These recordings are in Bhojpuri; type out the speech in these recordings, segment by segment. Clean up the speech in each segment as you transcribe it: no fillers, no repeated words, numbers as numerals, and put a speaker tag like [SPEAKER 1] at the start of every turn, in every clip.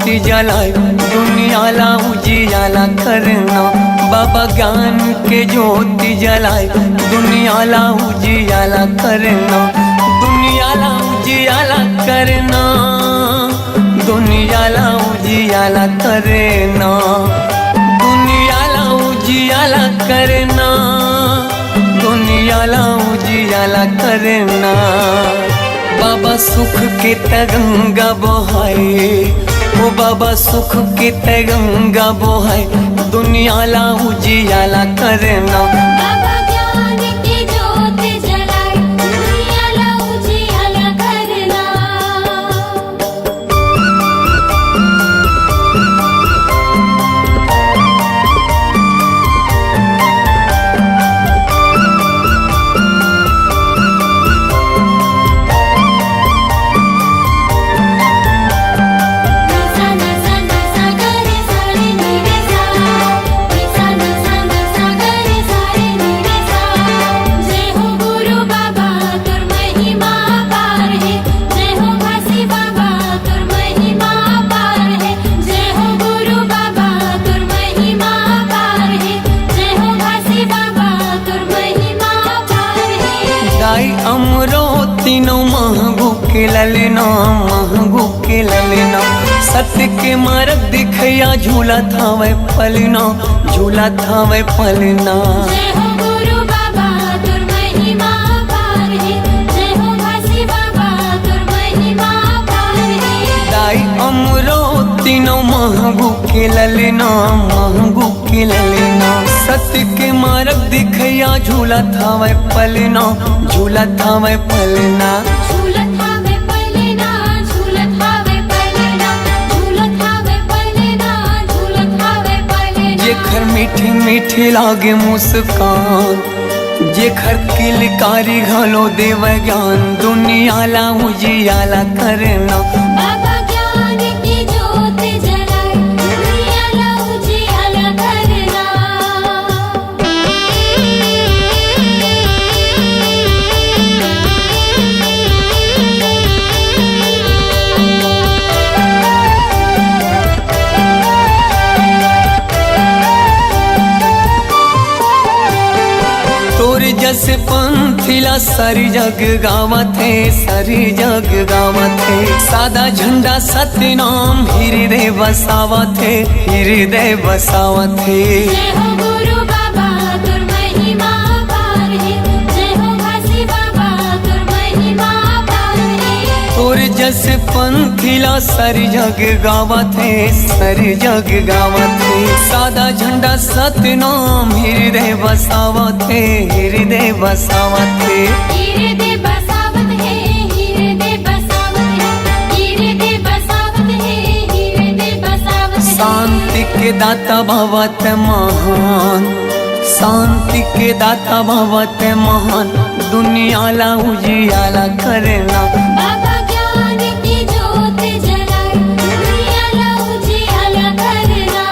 [SPEAKER 1] ज्योति जलाए दुनिया ला उजियाला करना। बाबा ज्ञान के ज्योति जलाए दुनिया ला उजियाला करना। दुनिया ला उजियाला करना, दुनिया ला उजियाला करना, दुनिया ला उजियाला करना, दुनिया ला उजियाला करना। बाबा सुख के तरंगा बहाए, ओ बाबा सुख के तरंगा बहाए दुनिया ला उजियाला करना।
[SPEAKER 2] बाबा ज्ञान की ज्योत जलाए दुनिया ला उजियाला करना।
[SPEAKER 1] तीनों महंगू के ललना, महंगू के ललना। सत्य के मार्ग दिखया झूला था वह पलना, झूला था वह पलना।
[SPEAKER 2] जय हो गुरु बाबा तुर महिमा पार है, जय हो भासी बाबा तुर महिमा पार है।
[SPEAKER 1] दाई अमरो तीनों महंगू के ललना, महंगू के ललना। सत्य के मार्ग दिखया झूला था वह पलना, झूला था वह पलना।
[SPEAKER 2] झूलत हावे पलना, झूलत हावे पलना, झूलत हावे पलना, झूलत हावे पलना।
[SPEAKER 1] जेखर मीठी मीठी लागे मुस्कान, जेखर किलकारी घलो देव ज्ञान दुनिया ला उजियाला करना।
[SPEAKER 2] बाबा ज्ञान की ज्योत जलाए दुनिया ला उजियाला करना।
[SPEAKER 1] तोर जैसे पंथिला सारी जग गावत है, सारी जग गावत है। सादा झंडा सत्य नाम हृदय बसावत है, हृदय बसावत है।
[SPEAKER 2] जय हो गुरु बाबा तुर महिमा पार है, जय हो भासी बाबा तुर महिमा पार है।
[SPEAKER 1] तोर जैसे पंथिला सारी जग गावत है, सारी जग गावत है। सादा झंडा सत्य नाम हृदय बसावत है, हृदय बसावत है।
[SPEAKER 2] हृदय बसावत है, हृदय बसावत है, हृदय बसावत है, हृदय बसावत है।
[SPEAKER 1] शांति के दाता भवत महान, शांति के दाता भवत महान दुनिया ला उजियाला करना।
[SPEAKER 2] बाबा ज्ञान की ज्योत जलाए दुनिया ला उजियाला करना।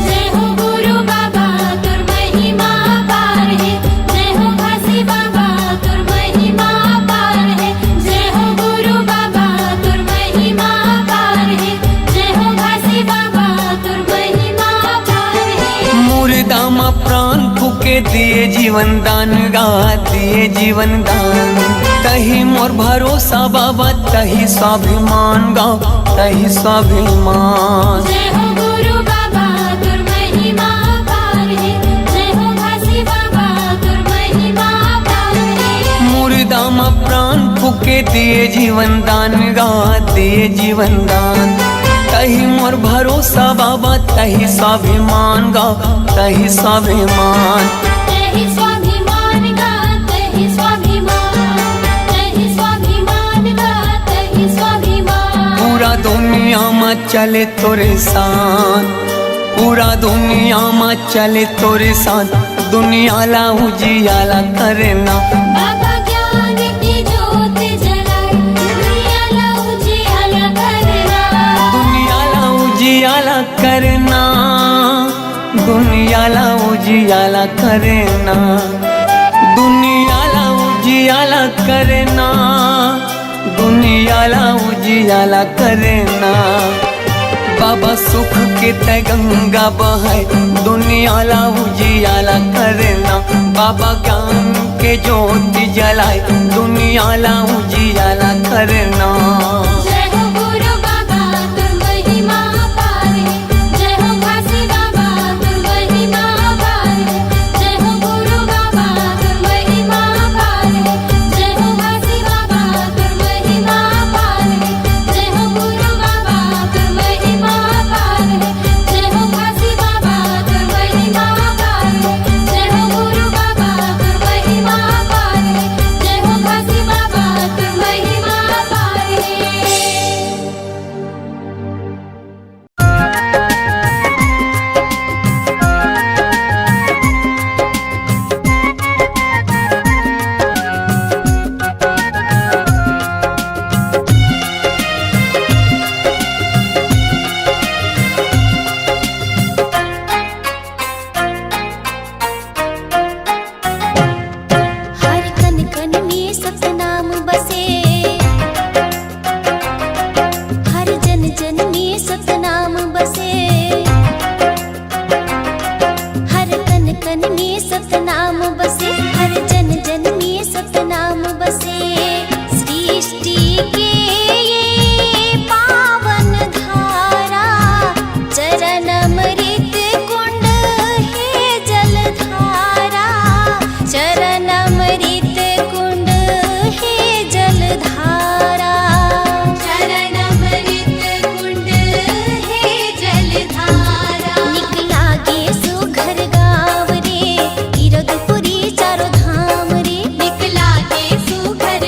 [SPEAKER 2] जय हो गुरु बाबा तुर महिमा पार है, जय हो भासी बाबा तुर महिमा पार है। जय हो गुरु बाबा तुर महिमा पार है, जय हो भासी बाबा तुर महिमा पार है।
[SPEAKER 1] मुर्दा मा प्राण फूके दिए जीवन दान गा, दिए जीवन दान। तही मोर भरोसा बाबा, तही स्वाभिमान गा, तही स्वाभिमान।
[SPEAKER 2] जय हो गुरु बाबा तुर महिमा पार है, जय हो भासी बाबा तुर महिमा पार है।
[SPEAKER 1] मुर्दा मा प्राण फूके दिए जीवन दान गा, दिए जीवन दान। तही मोर भरोसा बाबा, तही स्वाभिमान गा, तही स्वाभिमान।
[SPEAKER 2] तहि स्वाभिमान गा, तहि स्वाभिमान, तहि स्वाभिमान गा, तहि स्वाभिमान।
[SPEAKER 1] पूरा दुनिया में चले तोरे सान, पूरा दुनिया में चले तोरे सान दुनिया ला उजियाला करना।
[SPEAKER 2] बाबा ज्ञान की ज्योत जलाए दुनिया ला उजियाला करना।
[SPEAKER 1] दुनिया ला उजियाला करना, दुनिया ला उजियाला करना, दुनिया ला उजियाला करना, दुनिया ला उजियाला करना। बाबा सुख के तय गंगा बहाए दुनिया ला उजियाला करना। बाबा ज्ञान के ज्योति जलाए दुनिया ला उजियाला करना।
[SPEAKER 2] जय हो गुरु बाबा तुर महिमा पार है। जय हो काशी बाबा तुर महिमा पार है। जय हो गुरु बाबा तुर महिमा पार है। जय हो काशी बाबा तुर महिमा पार है। जय हो गुरु बाबा तुर महिमा पार है। जय हो काशी बाबा तुर महिमा पार है। जय हो गुरु बाबा तुर महिमा पार है। जय हो काशी बाबा तुर महिमा पार है। हर कन कन में सतनाम बसे। हर जन जन में सतनाम बसे। हर कन कन में सतनाम बसे। हर जन जन में सतनाम बसे। सृष्टि के ये पावन धारा चरण अमृत कुंड है जलधारा। चरण अमृत कुंड है जलधारा। चरण अमृत कुंड है जलधारा। निकला गे सुघर गाँव रे, गिरधपुरी चारों धाम रे। निकला गे सुघर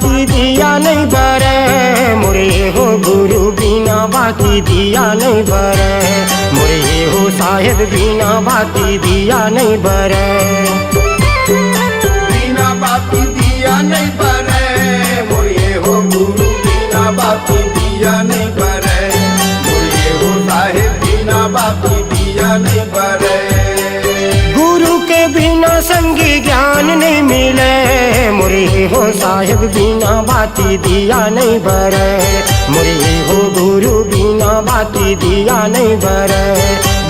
[SPEAKER 3] बाती दिया नहीं बरे, मोरे हो गुरु बिना बाती दिया नहीं बरे, मोरे हो साहेब बिना बाती दिया नहीं बरे।
[SPEAKER 4] बिना बाती दिया नहीं बरे, मोरे हो गुरु बिना बाती दिया नहीं बरे, मोरे हो साहेब बिना बाती दिया नहीं बरे।
[SPEAKER 3] गुरु के बिना संगी ज्ञान नहीं मिले, मोरे हो साहेब बिना बाती दिया नहीं बरे, मोरे हो गुरु बिना बाती दिया नहीं बरे,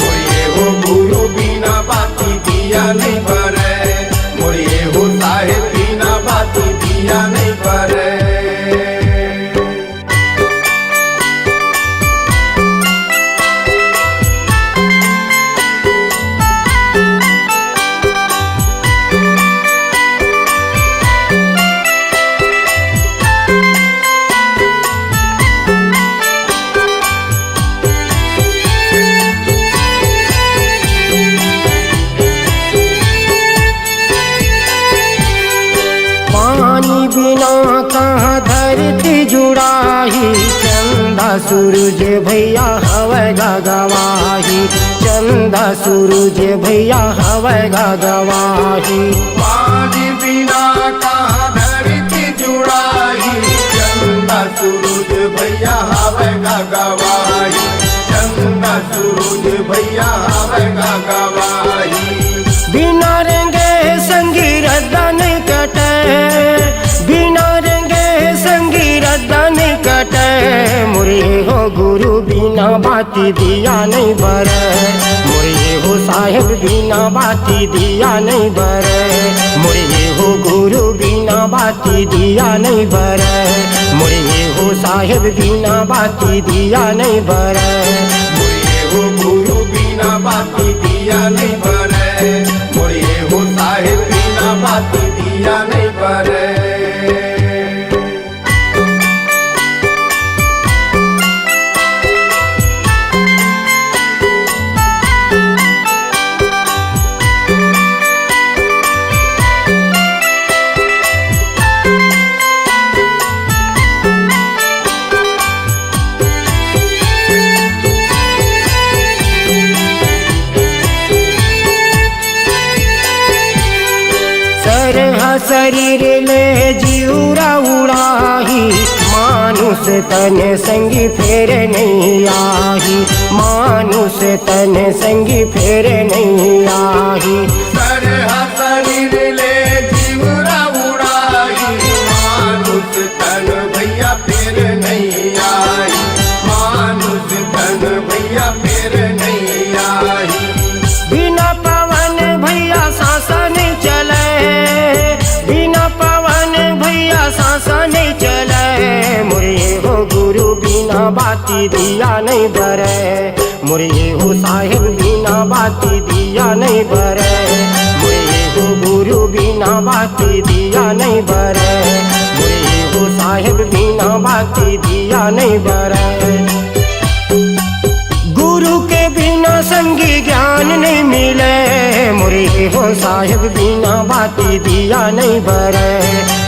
[SPEAKER 4] मोरे हो गुरु बिना बाती दिया नहीं बरे, मोरे हो साहेब बिना बाती दिया नहीं बरे।
[SPEAKER 3] पानी बिना कहाँ धरती जुड़ाही, चंदा सूरज भैया हवे गवाही, चंदा सूरज भैया हवे गवाही।
[SPEAKER 4] पानी बिना कहाँ धरती जुड़ाई, चंदा सूरज भैया हवे गवाही, चंदा सूरज भैया हवे गवाही।
[SPEAKER 3] बिना रंगे संगी रद्दा नहीं कटे, बिना रंगे संगी रद्दा नहीं कटे, मोरे हो गुरु बिना बाती दिया नहीं बरे, मोरे हो साहेब बिना बाती दिया नहीं बरे, मोरे हो गुरु बिना बाती दिया नहीं बरे, मोरे हो साहेब बिना बाती दिया नहीं बरे।
[SPEAKER 4] मोरे हो गुरु बिना बाती दिया नहीं बरे, मोरे हो साहेब बिना बाती दिया नहीं बरे।
[SPEAKER 3] शरीर ले जीवरा उड़ाही, मानुष तन संगी फेर नहीं आही, मानुष तन संगी फेर नहीं आही।
[SPEAKER 4] शरीर ले जीवरा उड़ाई, मानुष तन भैया फेर नहीं आई, मानुष तन भैया फेर नहीं आई।
[SPEAKER 3] बिना पवन भैया सांसा नहीं चले, बिना पवन भैया सांसा नहीं चले, मोरे हो गुरु बिना बाती दिया नहीं बरे, मोरे हो साहेब बिना बाती दिया नहीं बरे, मोरे हो गुरु बिना बाती दिया नहीं बरे, मोरे हो साहेब बिना बाती दिया नहीं बरे। गुरु के बिना संगी ज्ञान नहीं मिले, मोरे हो साहेब बिना बाती दिया नहीं बरे,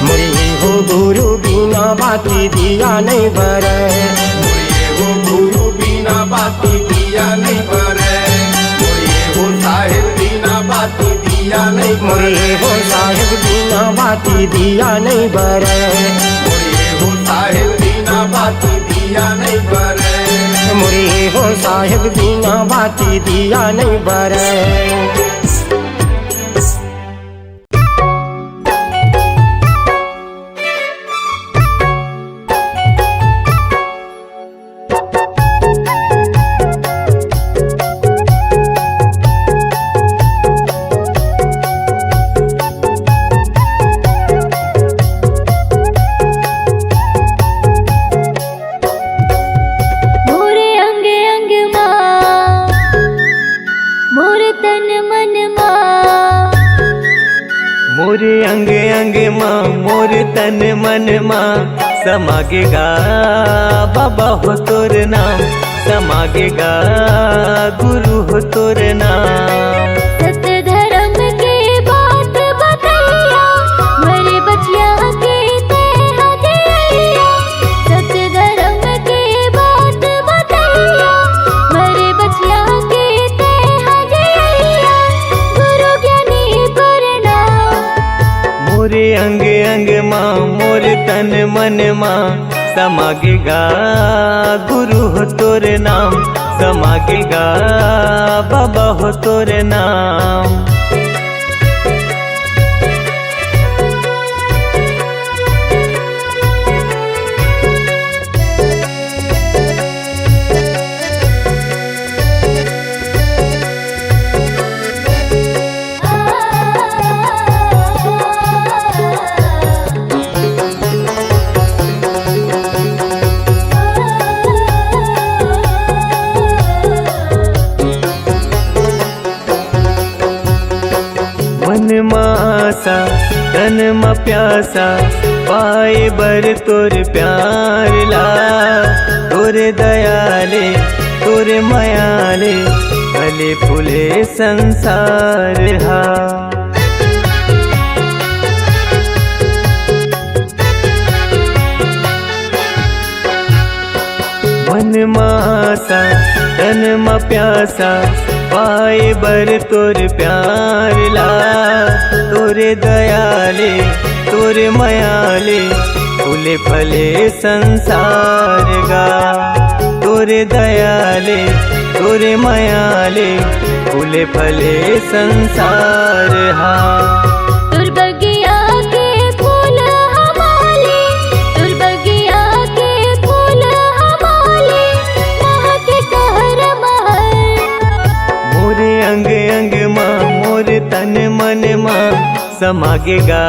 [SPEAKER 3] मोरे हो गुरु बिना बाती दिया नहीं बरे,
[SPEAKER 4] मोरे हो गुरु बिना बाती दिया नहीं बरे, मोरे हो साहेब बिना बाती दिया नहीं
[SPEAKER 3] मोरे
[SPEAKER 4] बरे,
[SPEAKER 3] हो साहेब बिना बाती दिया नहीं बरे,
[SPEAKER 4] मोरे हो साहेब बिना बाती दिया नहीं बरे।
[SPEAKER 3] मोरे हो साहेब बिना बाती दिया नहीं बरे।
[SPEAKER 2] मोरे अंग अंग माँ, मोरे तन मन माँ,
[SPEAKER 1] मोरे अंग अंग माँ मोर तन मन माँ, समागेगा बाबा हो तोर नाम, समागेगा गुरु हो तोर नाम।
[SPEAKER 2] सत्य धर्म के बात बतैया, मरे बचिया के तेरा
[SPEAKER 1] मन माँ समागेगा गुरु हो तोरे नाम, समागेगा बाबा हो तोरे नाम। मन मासा तन मा प्यासा पाए बर तोर प्यार ला, तोरे दयाले तोरे मायाले भले फूले संसार हा। मन मासा तन मा प्यासा पाए बर तोर प्यार ला, तोरे दयाले तोरे मायाले फूले फले संसार गा, तोरे दयाले तोरे मायाले फूले फले संसार हा।
[SPEAKER 2] तुर बगिया के फूल हमारे, तुर बगिया के फूल हमारे, महके कहर महर।
[SPEAKER 1] मोरे अंग अंग माँ मोरे तन मन माँ समागेगा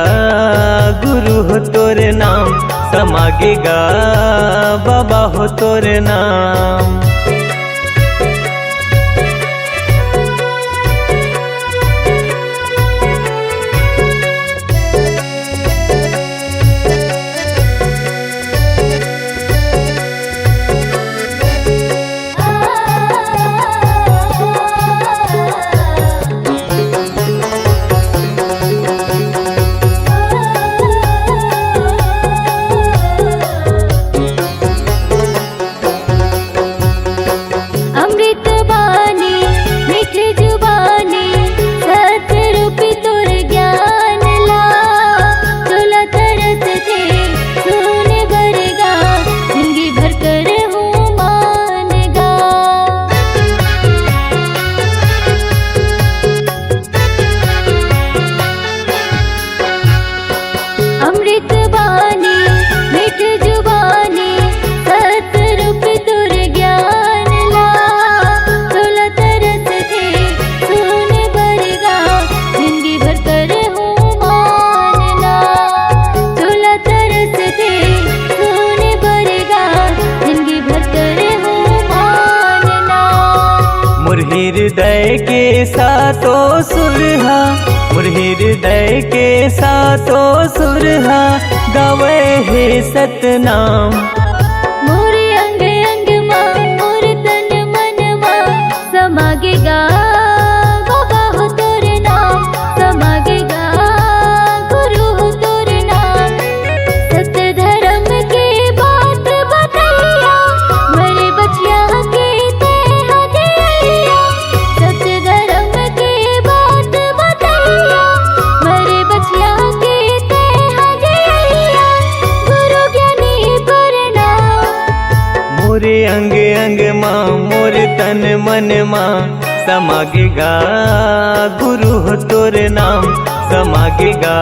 [SPEAKER 1] गुरु हो तोरे नाम, समागेगा बाबा हो तोरे नाम।
[SPEAKER 2] अमृत बानी मीठी जुबानी, सत्य रूपी तुर ज्ञान ला, चोला तरस थे सुने बरगा, जिंदगी भर कर हूँ मानगा। अमृत बानी मीठी जुबानी, सत्य रूपी तुर ज्ञान ला, चोला तरस थे सुने बरगा, जिंदगी भर कर हूँ मानना। चोला तरस थे सुने बरगा, जिंदगी भर कर हूँ मानना।
[SPEAKER 1] मोर हृदय के सातों सुरहा, मोर हृदय के सातों सुरहा गावे है सतनाम।
[SPEAKER 2] मोरे अंग अंग माँ मोरे तन मन माँ समागेगा बाबा हो तोरे नाम, समागेगा गुरु हो तोरे नाम। सत्य धर्म के बात बतैया, मरे बचिया के ते हदिया। सत्य धर्म के बात बतैया, मरे बचिया के ते हदिया। गुरु ज्ञानी प्रणाम।
[SPEAKER 1] मोरे अंग अंग माँ मोरे तन मन माँ समागेगा गुरु हो तोरे नाम, समागेगा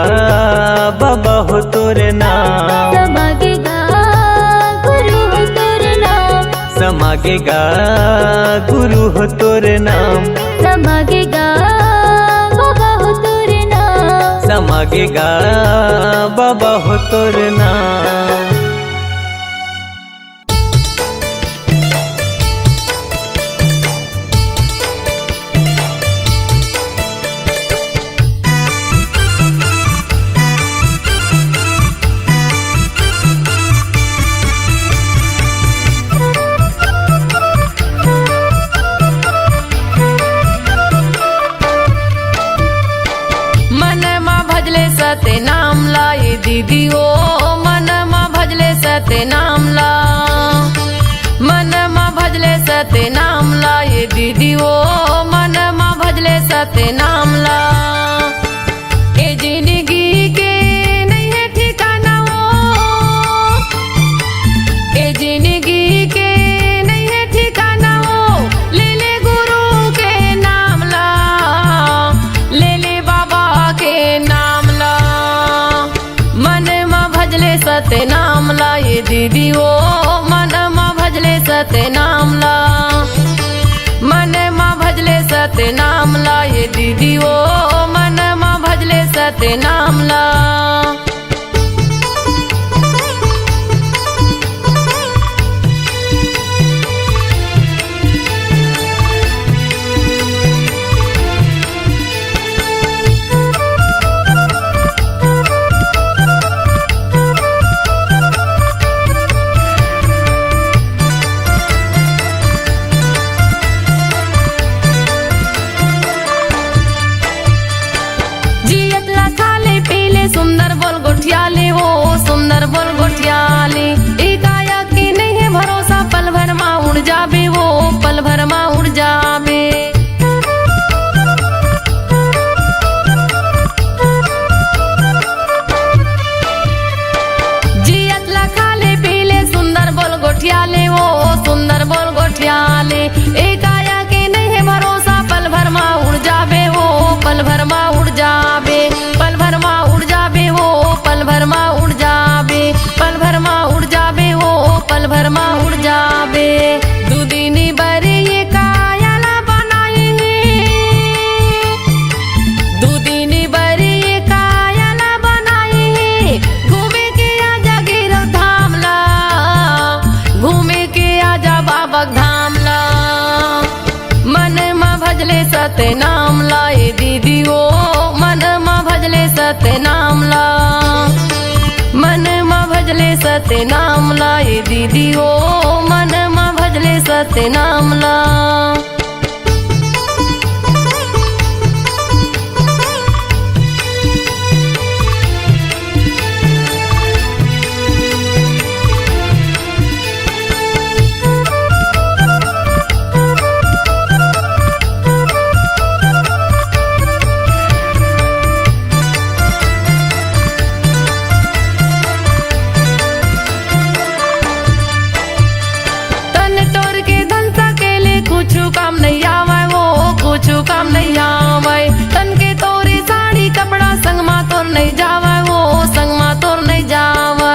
[SPEAKER 1] बाबा हो तोरे नाम।
[SPEAKER 2] समागेगा गुरु हो तोरे नाम,
[SPEAKER 1] समागेगा गुरु हो तोरे नाम,
[SPEAKER 2] समागेगा बाबा हो तोरे नाम।
[SPEAKER 1] समागेगा बाबा हो तोरे नाम।
[SPEAKER 5] सते नाम लाए दीदी ओ, मन मा भजले सते नाम ला, मन मा भजले सते नाम लाए दीदी ओ, मन मा भजले सते नाम ला। ए जिंदगी के नहीं है ठिकाना ओ, दीदी ओ मन मा भजले सत्य नाम ला मन मा भजले सत्य नाम ला ये दीदी ओ मन मा भजले सत्य नाम ला सुंदर बोल गोठियाले हो सुंदर बोल गोठियाले एकाया की नहीं है भरोसा पल भर मा उड़ जाबे वो पल भर मा उड़ जाबे जियत ला खाले पीले सुंदर बोल गोठियाले वो सुंदर बोल गोठियाले एकाया की नहीं है भरोसा पल भर मा उड़ जाबे वो पल भर मा उड़ जाबे पल भर मा उड़ जाबे वो पल भर मा उड़ जाबे पल भर मा उड़ जाबे वो पल भर मा उड़ जाबे दुदिनी बरे ये कायाला बनाए दुदिनी बरे ये कायाला बनाए घूमे के आजा गिरव धाम ला घूमे के आजा बाबक धाम ला मन मा भजले सत्य नाम ला ये दीदी ओ मन मा भजले सत्य नाम ला मन मा भजले सत्य नाम ला ये दीदी ओ मन मा भजले सत्य नाम ला काम नहीं आवे वो कुछ काम नहीं आवे तन के तोरी साड़ी कपड़ा संग मा तोर नहीं जावे वो संग मा तोर नहीं जावे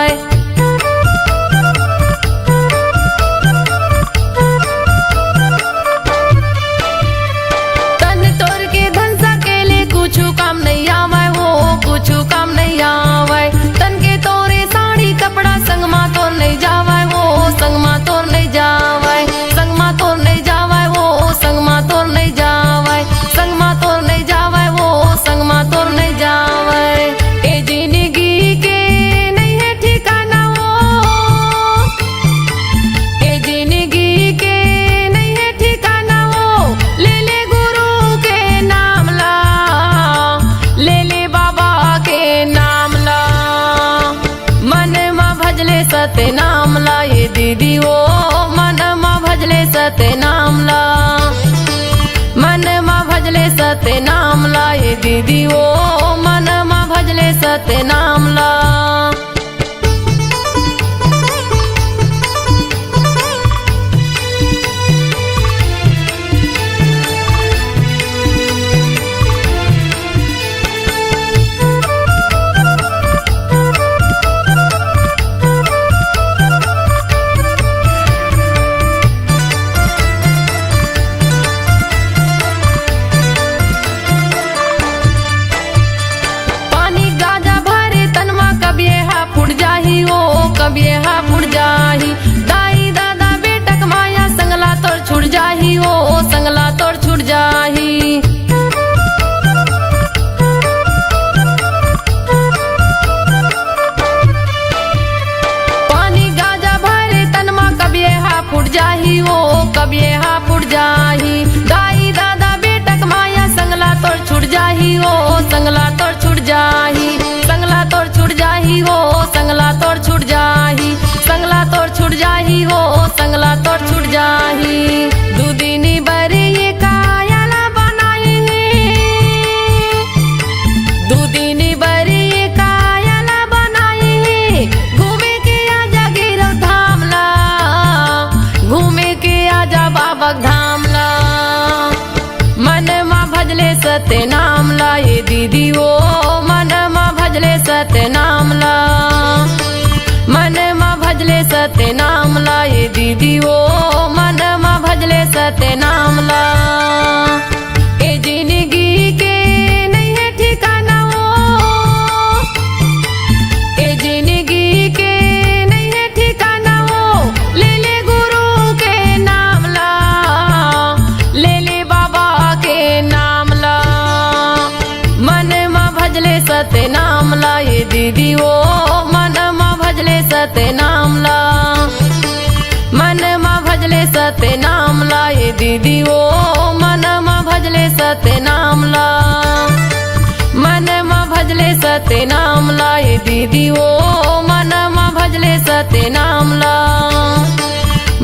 [SPEAKER 5] तन तोर के धन सकेले कुछ काम नहीं आवे वो कुछ काम नहीं आवे तन के तोरे साड़ी कपड़ा संग मा तोर नहीं जावे वो संग मा तोर नहीं जावे संग मा तोर नहीं जावे संग मा तोर नहीं जावे संग मा तोर नहीं जावे वो संग मा तोर नहीं जावे ए जिंदगी के नहीं है ठिकाना वो ए जिंदगी के नहीं है ठिकाना वो ले ले गुरु के नाम ला ले ले बाबा के नाम ला मन मा भजले सत्य नाम ला ये दीदी ओ मन मा भजले सत्य नाम ला मन मा भजले सत्य नाम ला ये दीदी ओ मन मा भजले सत्य नाम ला कभी हा फुट जाही दाई दादा बेटक माया संगला तोड़ छुट जाही ओ संगला तोड़ छुट जाही पानी गाजा भरे तनमा कभी हा फुट जाही ओ कभी हा फुट जाही दाई दादा बेटक माया संगला तोड़ छुट जाही ओ संगला तोड़ छुट जाही संगला तोड़ छुट जाही ओ संगला तोड़ छुट जाही संगला तोड़ छुट जाही हो संगला तोड़ छुट जाही दुदिनी बरे ये कायाला बनाए दुदिनी बरे ये कायाला बनाए घूमे के आजा गिरव धाम ला घूमे के आजा बाबक धाम ला मन मा भजले सत्य नाम ला ये दीदी ओ मन मा भजले सत्य नाम ला मन मा भजले भजले सत्य नाम ला ये दीदी ओ मन मा भजले सत्य नाम ला। ए जिंदगी के नहीं है ठिकाना वो, ए जिंदगी के नहीं है ठिकाना वो, ले ले गुरु के नाम ला, ले ले बाबा के नाम ला। मन मा भजले सत्य नाम ला ये दीदी ओ मन मा भजले सत्य नाम ला। मन मा भजले सत्य नाम ला ये दीदी ओ मन मा भजले सत्य नाम ला। मन मा भजले सत्य नाम ला ये दीदी ओ मन मा भजले सत्य नाम ला।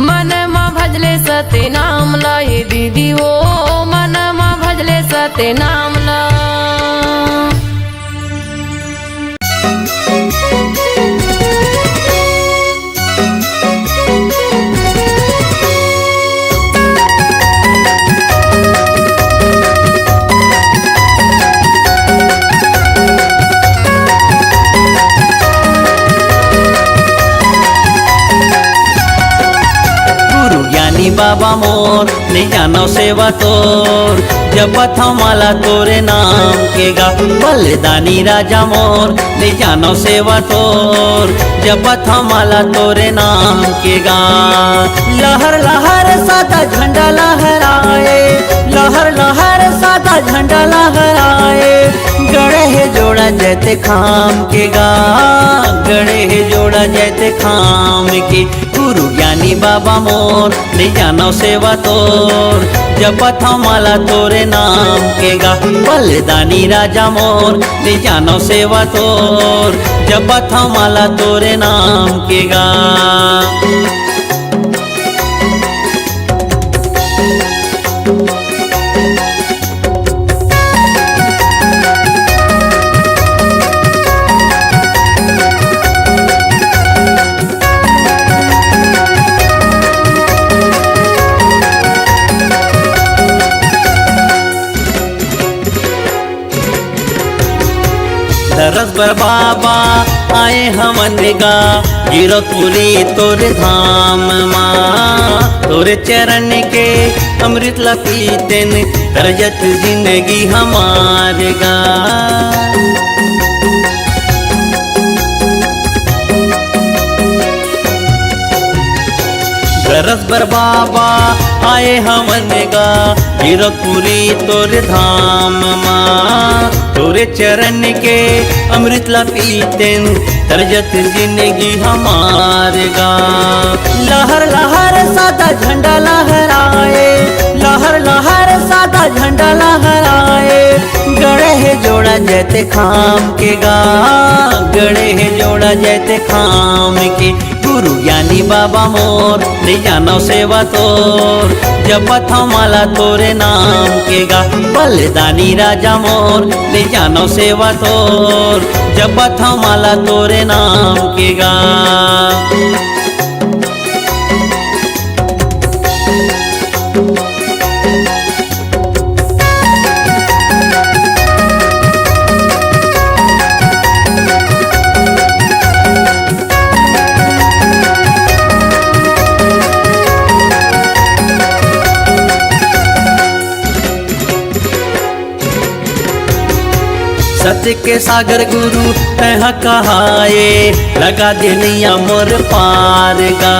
[SPEAKER 5] मन मा भजले सत्य नाम ला ये दीदी ओ मन मा भजले सत्य नाम ला।
[SPEAKER 1] बाबा मोर ले जानो सेवा तोर, जपत माला तोरे नाम के गा। बलिदानी राजा मोर ले जानो सेवा तोर, जपत माला तोरे नाम के गा। लहर लहर सादा झंडा लहराए, लहर लहर सादा झंडा लहराए। गड़े है जोड़ा जैते खाम के गा, गड़े है जोड़ा जैते खाम के। गुरु ज्ञानी बाबा मोर ले जानो सेवा तोर, जपत माला तोरे नाम के गा। बलिदानी राजा मोर ले जानो सेवा तोर, जपत माला तोरे नाम के गा। दरस पर बाबा आए हमन गा, जीरोपुरी तोरे धाम माँ। तोरे चरण के अमृत ला पीतेन, तरजत जिंदगी हमार गा। दरस पर बाबा आए हमन गा, जीरोपुरी तोरे धाम माँ। तोरे चरण के अमृत ला पीतेन, तरजत जिंदगी हमार गा। लहर लहर सादा झंडा लहराए, लहर लहर सादा झंडा लहराए। गड़े है जोड़ा जैते खाम के गा, गड़े है जोड़ा जैते खाम के। गुरु ज्ञानी बाबा मोर ले जानो सेवा तोर, जपत माला तोरे नाम के गा। बलिदानी राजा मोर ले जानो सेवा तोर, जपत माला तोरे नाम के गा। सत्य के सागर गुरु तह कहाए, लगा देनिया मोर पार गा।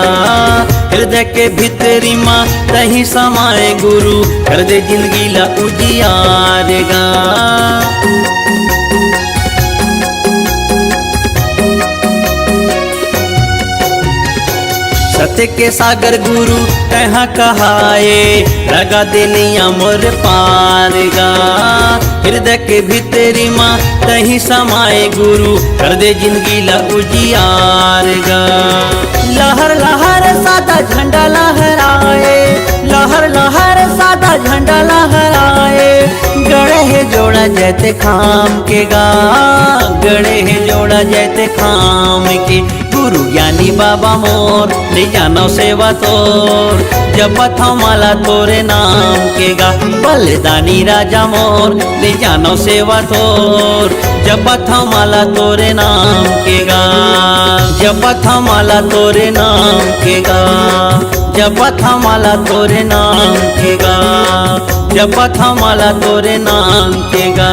[SPEAKER 1] हृदय के भीतरी माँ तही समाए गुरु, कर दे जिंदगी ला उजियार गा। सत्य के सागर गुरु तह कहाए, लगा देनिया मोर पार गा। हृदय के भीतरी माँ तही समाए गुरु, कर दे जिंदगी ला उजियार गा। लहर लहर सादा झंडा लहराए, लहर लहर सादा झंडा लहराए। गड़े है जोड़ा जैते खाम के गा, गड़े है जोड़ा जैते खाम के। गुरु ज्ञानी बाबा मोर ले जानो सेवा तोर जपत माला तोरे नाम के गा बलिदानी राजा मोर ले जानो सेवा तोर जपत माला तोरे नाम के गा जपत माला तोरे नाम के गा जपत माला तोरे नाम के गा जपत माला तोरे नाम के गा।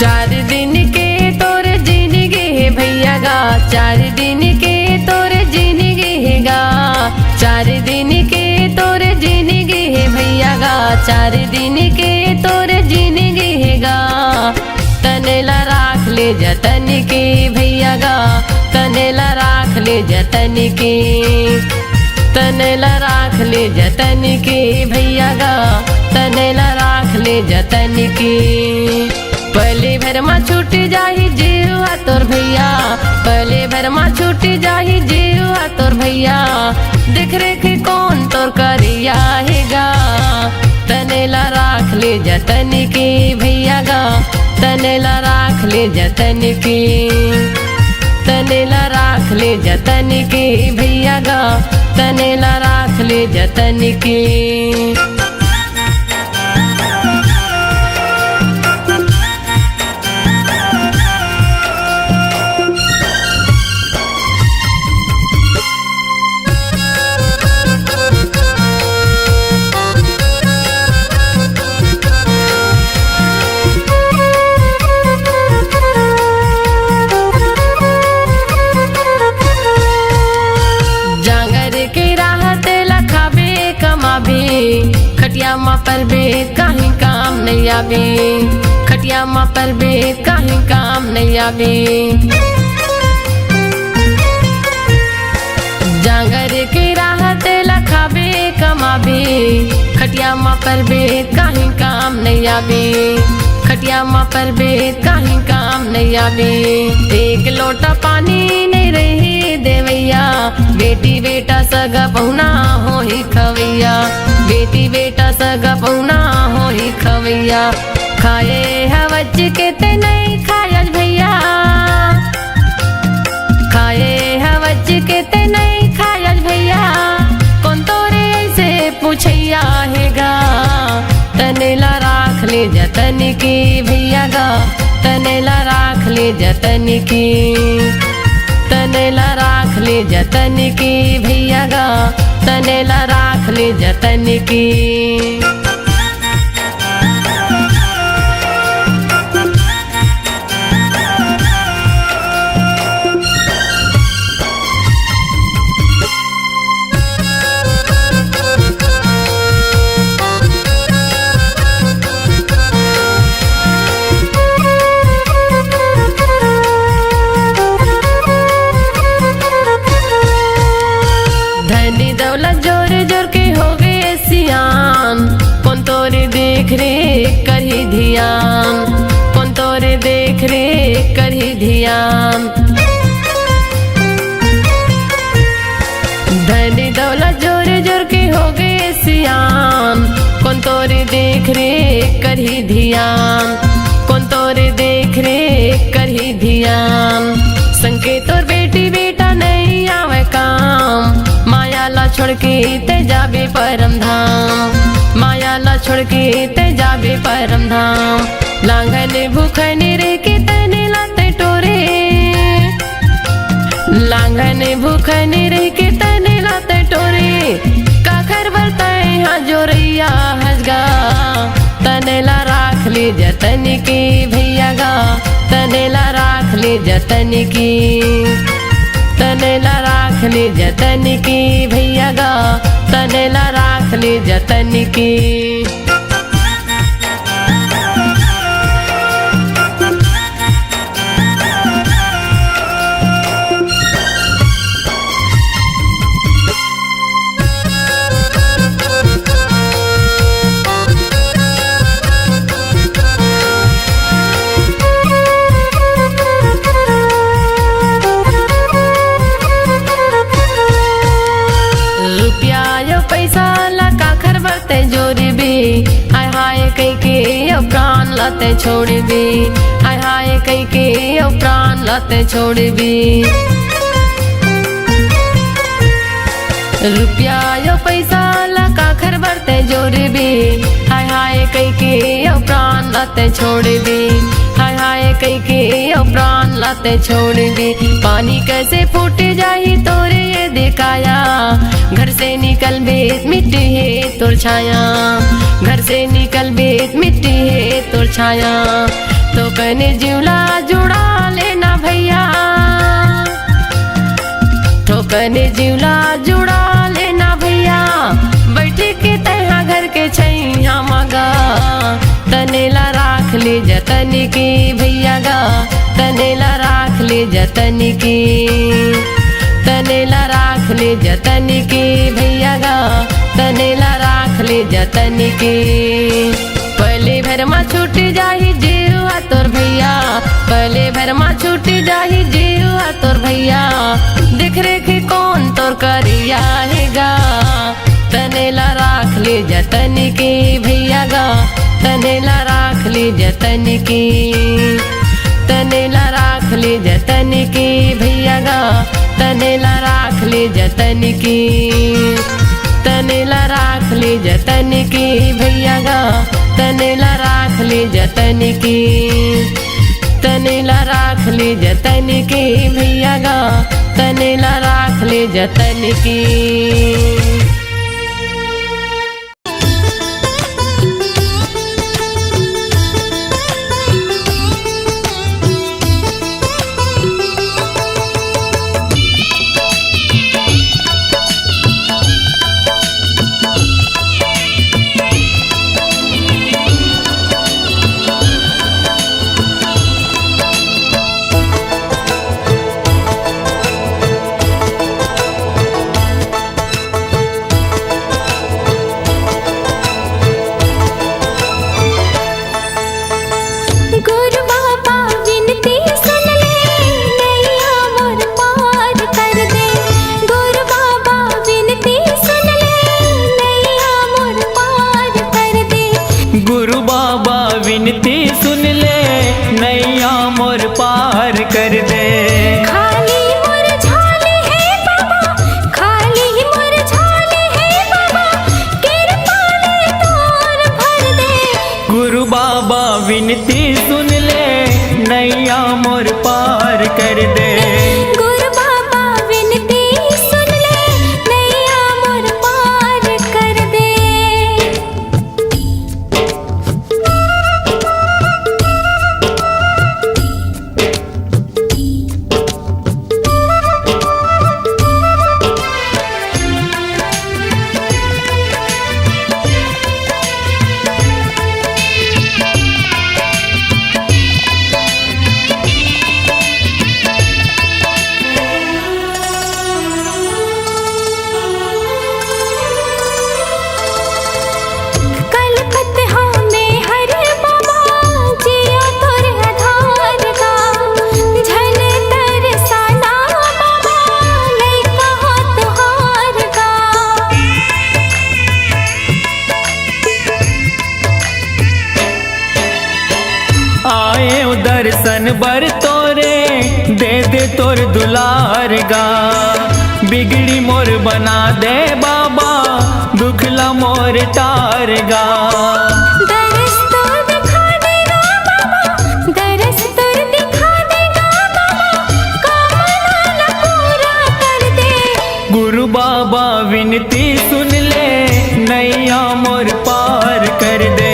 [SPEAKER 5] चार दिन के तोर जिंदगी है भैया गा 4 दिन के तोर जिंदगी है गा 4 दिन के तोर जिंदगी है भैया गा 4 दिन के तोर जिंदगी है गा तनेला राख ले जतन के भैया गा तनेला राख ले जतन के तनेला राख ले जतन के भैया गा तनेला राख ले जतन के पहले भर मा छूट जाही जीवा तोर भैया पहले भर मा छूट जाही जीवा तोर भैया देख रेख कौन तोर करिया हेगा तनेला राख ले जतन के भैया गा तनेला राख ले जतन के तनेला राख ले जतन के भैया गा तनेला राख ले जतन के। खटिया मा पर बे कहीं काम नहीं आवे खटिया मा पर बे कहीं काम नहीं आवे जांगर के राहत लखाबे कमाबे खटिया मा पर बे कहीं काम नहीं आवे खटिया मा पर बे कहीं काम नहीं आवे एक लोटा पानी नहीं रही देवैया बेटी बेटा सगा पहुना हो ही खवैया बेटी बेटा सगा पहुना हो ही खवैया खाए हवच के ते नहीं खायल भैया खाए हवच के ते नहीं खायल भैया कौन तोरे ऐसे पूछैया हेगा तनेला राख ले जतन की भैया गा तनेला राख ले जतन की तनेला राख ले जतन की भैया गा तनेला राख ले जतन की। देख रे करही ध्यान कौन तोरे देख रे करही ध्यान धनी दौलत जोर जोर के हो गए सियान कौन तोरे देख रे करही ध्यान कौन तोरे देख रे करही ध्यान संके तोर बेटी बेटा नहीं आवे काम माया ला छोड़ के ते जाबे परम धाम माया ला छोड़ के ते जाबे परम धाम लांघन भूखन रे के तने लाते टोरे लांघन भूखन रे के तने लाते टोरे काखर बरताए हाँ जोरैया हंसगा तनेला राख ले जतन की भैया गा तनेला राख ले जतन की तनेला राख ले जतन की भैया गा तनेला राख ले जतन की। अब प्राण लाते छोड़ भी, हाय हाय कई के अब प्राण लाते छोड़ भी। रुपया यो पैसा लका खर बरते जोड़ भी, हाय हाय कई के अब प्राण लाते छोड़ भी, हाय हाय कई के अब प्राण लाते छोड़ भी। पानी कैसे फूट जाही तोरे ये दिखाया, घर से निकल बेत मिट्टी है तोर छाया, घर से निकल बेत मिट्टी है तोर छाया। तो कने जिवला जुड़ा लेना भैया, तो कने जिवला जुड़ा लेना भैया। बैठे के तहा घर के छैया मगा, तनेला राख ले जतन की भैया गा, तनेला राख ले जतन की, तनेला राख ले जतन की भैया गा, तनेला राख ले जतन की। पहले भर में छूट जाही जीवा तोर भैया, पहले भर में छूट जाही जीवा तोर भैया। देख रेख कौन तोर करिया हैगा, तनेला राख ले जतन की भैया गा, तनेला राख ले जतन की, तनेला राख ले जतन की भैया गा, तनेला राख ले जतन की, तनेला राख ले जतन की भैया गा, तनेला राख ले जतन की, तनेला राख ले जतन की भैया गा, तनेला राख ले जतन की।
[SPEAKER 1] विनती सुन ले नैया मोर पार कर दे।
[SPEAKER 2] खाली मोर झाले है बाबा, खाली मोर झाले है बाबा, कृपा ले तोर भर दे।
[SPEAKER 1] गुरु बाबा विनती सुन ले नैया मोर पार कर दे।
[SPEAKER 2] गुरु बाबा विनती सुन ले नैया मोर पार कर दे।
[SPEAKER 1] दर्शन बर तोरे दे दे तोर दुलार गा। बिगड़ी मोर बना दे बाबा, दुखला मोर टार गा।
[SPEAKER 2] दरस तो दिखा देगा बाबा, दरस तो दिखा देगा बाबा, कामना पूरा कर दे।
[SPEAKER 1] गुरु बाबा विनती सुन ले नैया मोर पार कर दे।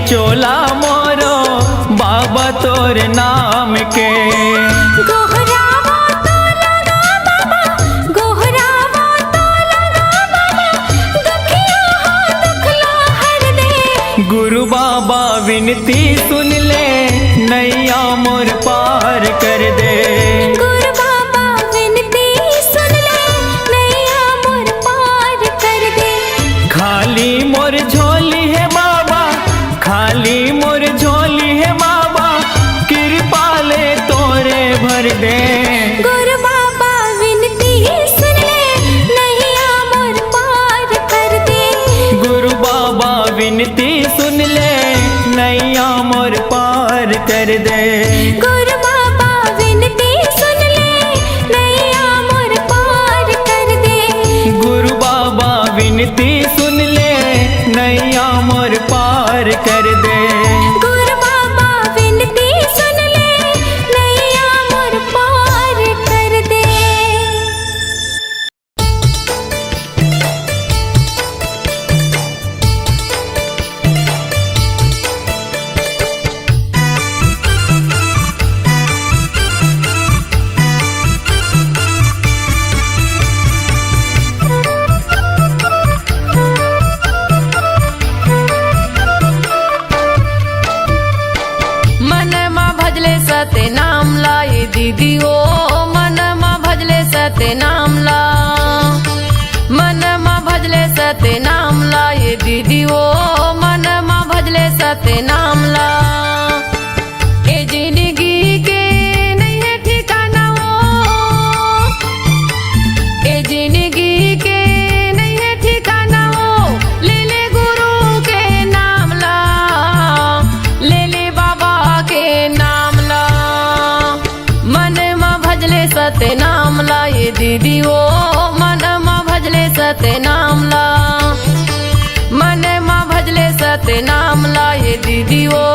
[SPEAKER 1] चोला मोरो बाबा तोर नाम के।
[SPEAKER 2] गोहरावा तो लगा बाबा, गोहरावा तो लगा बाबा, दुखिया हो दुखला हर दे।
[SPEAKER 1] गुरु बाबा विनती सुन ले, नैया मोर पार कर दे।
[SPEAKER 2] गुरु बाबा विनती सुन ले, नैया मोर पार कर दे।
[SPEAKER 1] खाली मोर झोली है बाबा, खाली मोर झोली है बाबा, कृपा ले तोरे भर दे।
[SPEAKER 2] गुरु बाबा विनती सुन ले, नैया मोर पार कर दे।
[SPEAKER 1] गुरु बाबा विनती सुन ले, नैया मोर पार कर दे।
[SPEAKER 2] गुरु बाबा विनती सुन ले, नैया मोर पार कर दे।
[SPEAKER 1] गुरु बाबा विनती सुन ले, नैया मोर पार कर दे।
[SPEAKER 2] गुरु बाबा विनती सुन ले, नैया मोर पार कर दे।
[SPEAKER 5] मन माँ भजले सते नाम लाए दीदी ओ, मन माँ भजले सते नाम ला। मन माँ भजले सते नाम लाए दीदी ओ, मन माँ भजले सते नाम ला। ए जिंदगी के नहीं है ठिकाना वो, ए जिंदगी के नहीं है ठिकाना वो, ले ले गुरु के नाम ला, ले ले बाबा के नाम ला। मन माँ भजले सते नाम ला ये दीदी ओ, मन माँ भजले सते नाम ला। मन माँ भजले सते नाम ला ये दीदी ओ,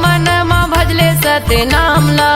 [SPEAKER 5] मन माँ भजले सते नाम ला।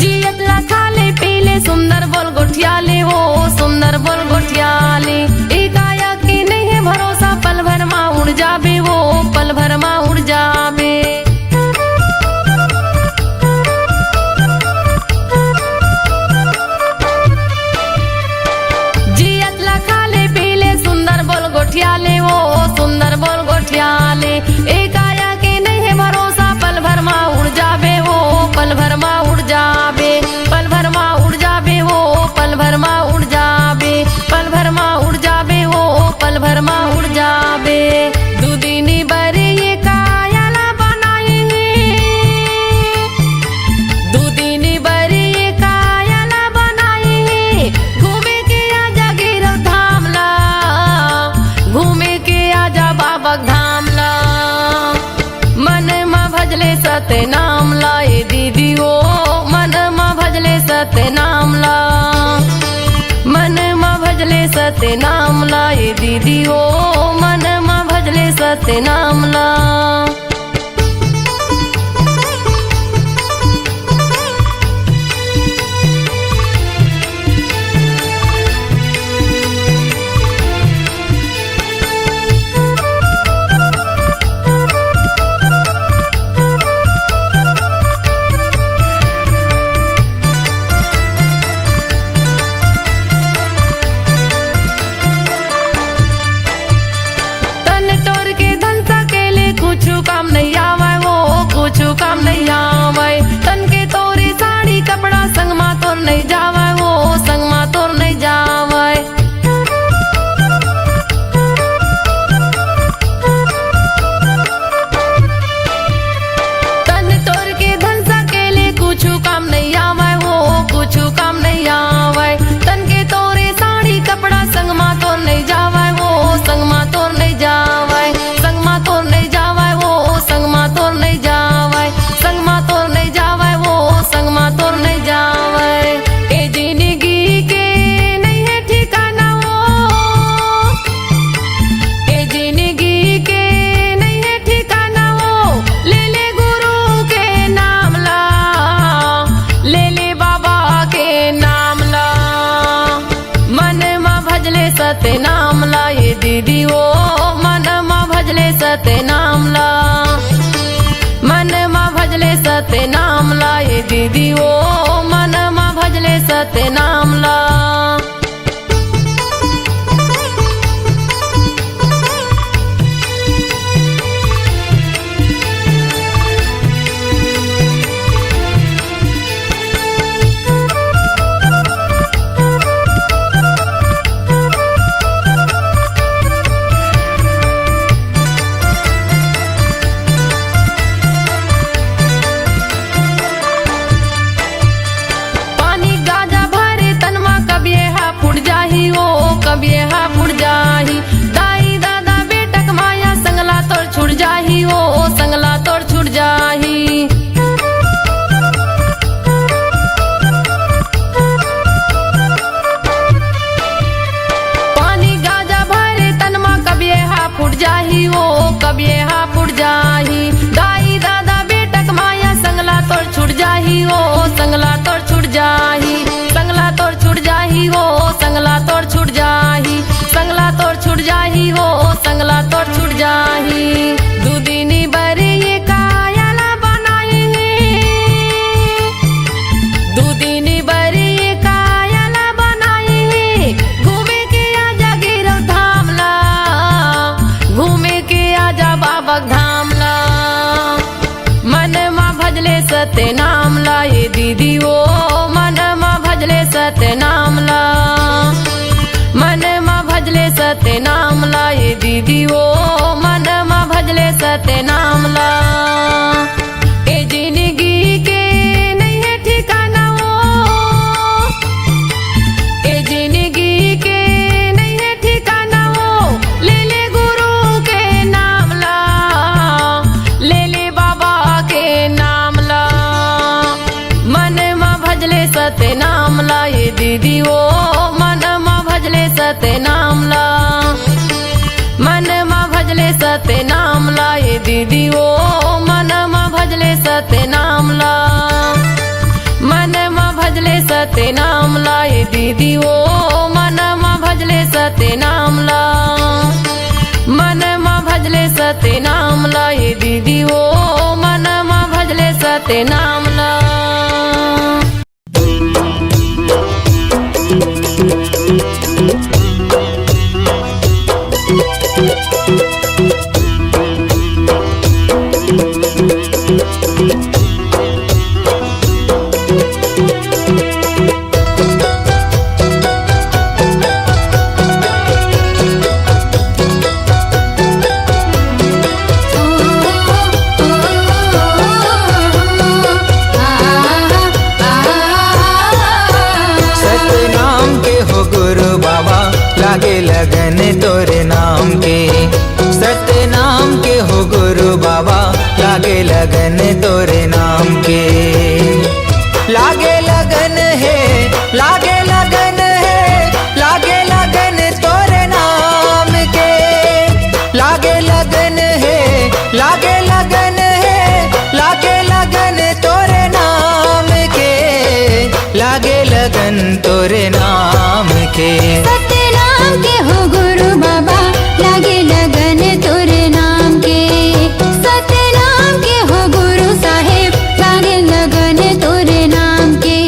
[SPEAKER 5] जियत ला खाले पीले सुंदर बोल गोठियाले हो, सुंदर बोल गोठियाले। ए काया की नहीं है भरोसा, पल भर माँ उड़ जाबे वो, पल भर माँ उड़ जाबे। जियत ला खाले पीले सुंदर बोल गोठियाले हो, सुंदर बोल गोठियाले। ए काया के नहीं है भरोसा, पल भर माँ उड़ जाबे वो, पल भर माँ उड़ जाबे। पल भर माँ उड़ जाबे हो, पल भर माँ उड़ जाबे। पल भर माँ उड़ जाबे हो, पल भर माँ उड़ जाबे। दुदिनी बरे ये कायाला बनाए हैं, दुदिनी बरे ये कायाला बनाए हैं। घूमे के आजा गिरव धाम ला, घूमे के आजा बाबा धाम ला। मन माँ भजले सते नाम लाए दीदी ओ, मन माँ भजले सते नाम ला। मन माँ भजले सते नाम लाए दीदी ओ, मन माँ भजले सते नाम ला। तन तोर के धन सकेले कुछ काम दीदी ओ मन मा भजले सत्य नाम ला। कबिए हा फुट जाही दाई दादा बेटक माया संगला तोर छुट जाही ओ संगला तोर छुट जाही। पानी गाजा भरे तनमा कबिए हा फुट जाही ओ कबिए हा फुट जाही दाई दादा बेटक माया संगला तोर छुट जाही ओ संगला तोर छुट जाही। संगला तोर छुट जाही ओ संगला तोर छुट जाही संगला तोर छुट जाही हो संगला तोर छुट जाही। दूदिनी बरी ये कायला बनाई दूदिनी बरी ये कायला बनाई घूमे के आजा गिरव धाम ला घूमे के आजा बाबक धाम ला। मन मा भजले सत्य नाम ला ये दीदी ओ मन मा भजले सत्य नाम ला। मन मा भजले सत्य नाम ला ये दीदी ओ मन मा भजले सत्य नाम ला। ए जिंदगी के नहीं है ठिकाना ओ ए जिंदगी के नहीं है ठिकाना ओ ले ले गुरु के नाम ला ले ले बाबा के नाम ला। मन मा भजले सत्य नाम ला ये दीदी ओ मन मा भजले सत्य नाम ला। मन मा भजले सत्य नाम ला ये दीदी ओ मन मा भजले सत्य नाम ला। मन मा भजले सत्य नाम ला ये दीदी ओ मन मा भजले सत्य नाम ला। मन मा भजले सत्य नाम ला ये दीदी ओ मन मा भजले सत्य नाम ला।
[SPEAKER 1] लागे लगन तोरे नाम के सत्य नाम के हो गुरु बाबा लागे लगन तोरे नाम के। लागे लगन है लागे लगन है लागे लगन तोरे नाम के। लागे लगन है लागे लगन है लागे लगन तोरे नाम के। लागे लगन तोरे नाम के
[SPEAKER 2] सत्य नाम के हो गुरु बाबा लागे लगन तोरे नाम के। सत्य नाम के हो गुरु साहेब लागे लगन तोरे नाम के।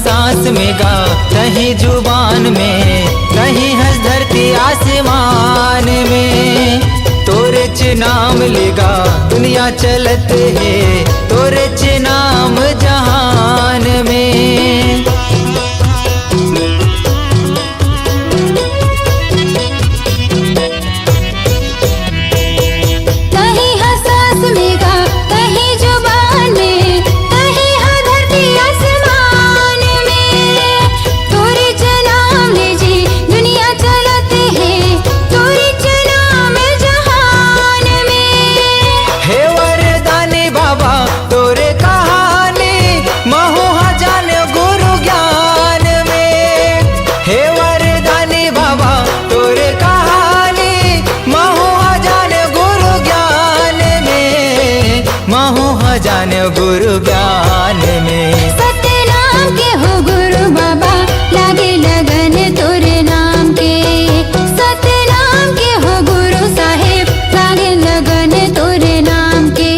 [SPEAKER 1] सांस में गा कहीं जुबान में कहीं हंस धरती आसमान में। तोरे च नाम लेगा दुनिया चलत है तोरे च नाम जहान में।
[SPEAKER 2] तोरे च
[SPEAKER 1] गुरु ज्ञान में।
[SPEAKER 2] सतनाम के हो गुरु बाबा लागे लगन तोरे नाम के। सतनाम के हो गुरु साहेब लागे लगन तोरे नाम के।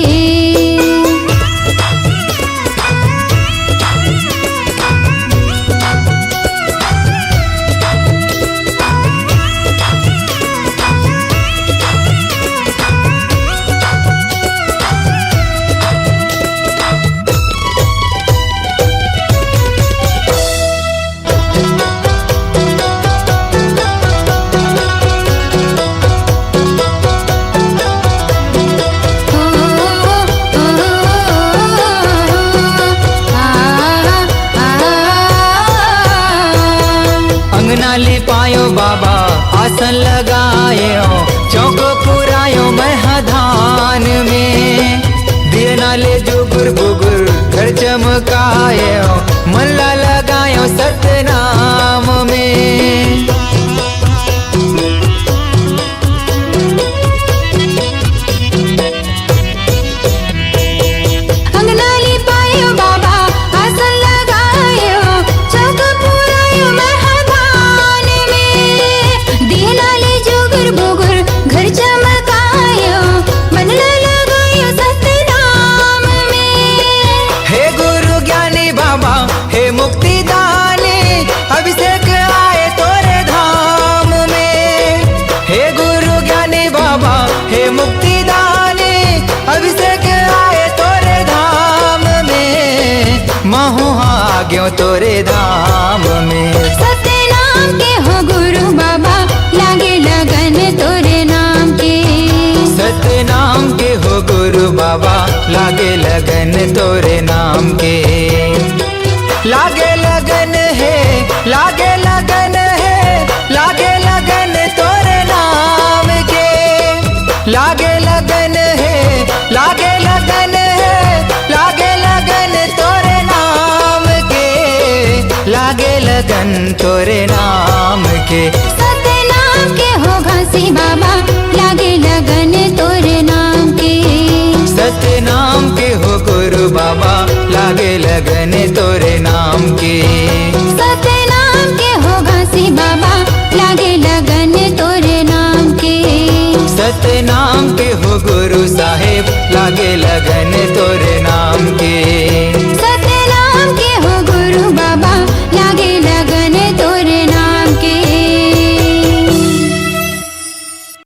[SPEAKER 1] अंगना ले पायो बाबा आसन लगायो, चौको पुरायो महधान में। दिए नाले जुगुर बुगुर घर चमकायो, मल्ला लगायो सतनाम में।
[SPEAKER 2] अंगना ले पायो बाबा आसन लगायो, चौक पुरायो महधान में। दिए नाले जुगुर बुगुर घर चमकायो, मनला लगायो सतनाम में।
[SPEAKER 1] हे गुरु ज्ञानी बाबा हे मुक्ति दानी, अभिषेक आए तोरे धाम में। हे गुरु ज्ञानी बाबा हे मुक्ति दानी, अभिषेक आए तोरे धाम में। महू आ गयो तोरे धाम में।
[SPEAKER 2] सतनाम के हो गुरु बाबा लागे लगन तोरे नाम के।
[SPEAKER 1] सतनाम के हो गुरु बाबा लागे लगन तोरे नाम के। लागे लगन है, लागे लगन है, लागे लगन तोरे नाम के। लागे लगन है, लागे लगन है, लागे लगन तोरे नाम के। लागे लगन तोरे नाम के।
[SPEAKER 2] सतनाम के हो घासी बाबा लागे लगन तोरे नाम के।
[SPEAKER 1] सतनाम के हो गुरु बाबा लागे लगन तोरे नाम के।
[SPEAKER 2] सतनाम के हो घासी बाबा लागे लगन तोरे नाम के।
[SPEAKER 1] सतनाम के हो गुरु साहेब लागे लगन तोरे